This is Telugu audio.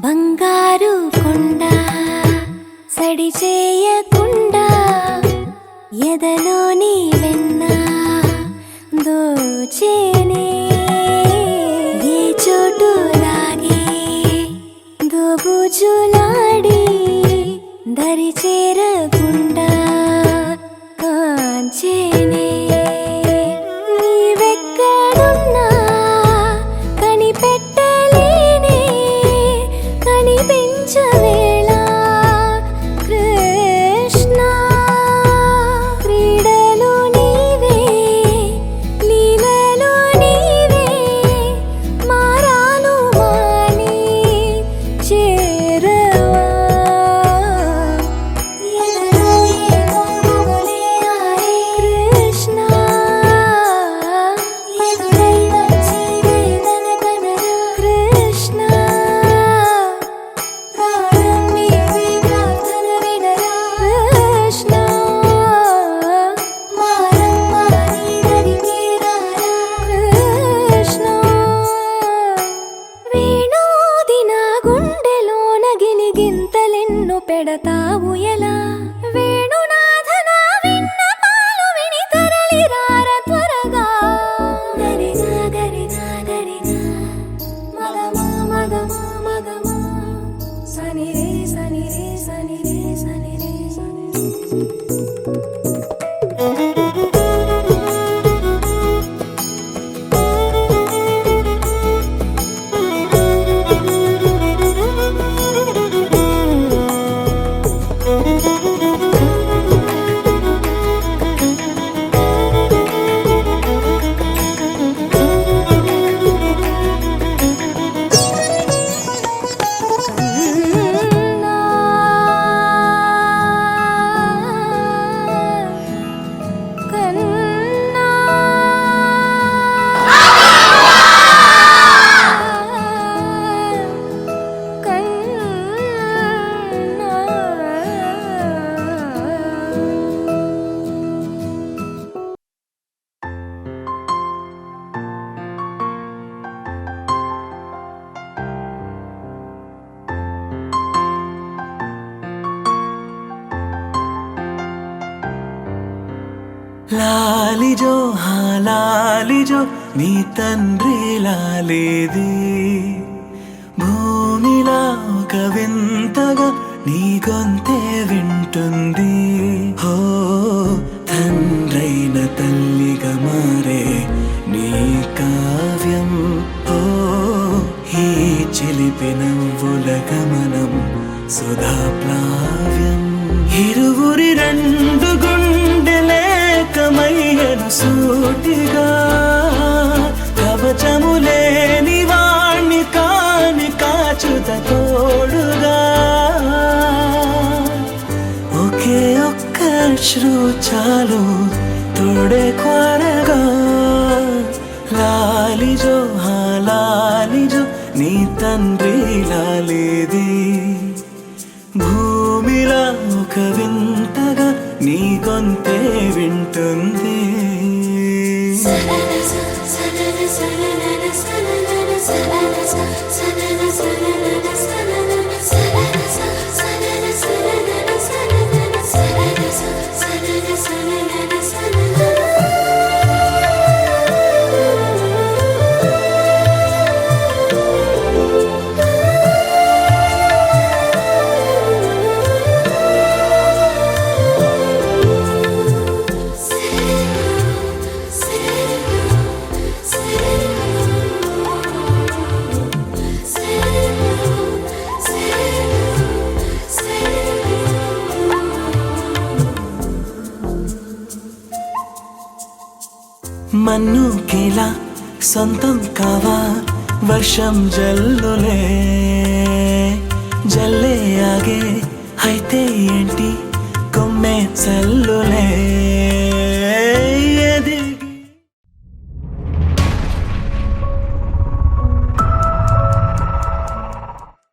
బంగారు కొండ సడి చేయకుండా ఎదలోని వెన్న దోచేనే ఏ చోటు లాగే దోబుజులాడి దరి చేరకుండా కాంచేనే నీవెక్కడున్నా కనిపెట్టలేనే కనిపించవేళ కృష్ణ క్రీడలు నీవే లీలలు నీవే మారాను మాని చేరవా కృష్ణ కృష్ణ పెడతావు ఎలా వేణునాథన విన్నపాలు విని తరలి రార త్వరగా గరిగా గరిగా గరిగా మగమా మగమా మగమా సని రే సని రే సని రే సని రే సని లాలిజో లాలిజో నీ తండ్రి లాలేది భూమిలా ఒక వింతగా నీ గొంతే వింటుంది హో తండ్రైన తల్లిగా మారే నీ కావ్యం హో ఈ చిలిపి నవ్వుల గమనం సుధా ప్లావ్యం ఇరువురి రెండు గుండెలేకమయ్యను సూటిగా కవచములేని వాణ్ణి కాని కాచుత తోడుగా ఒకే ఒక్క శ్రు చాలు తోడే కోరగా లాలిజో లాలిజో నీ తండ్రి లాలేది భూమిలా ఒక వింతగా నీ గొంతే వింటుంది మన్నుకిలా సొంతం కావా వర్షం జల్లులే జల్లే ఆగే అయితే ఏంటి కొమ్మే చల్లులే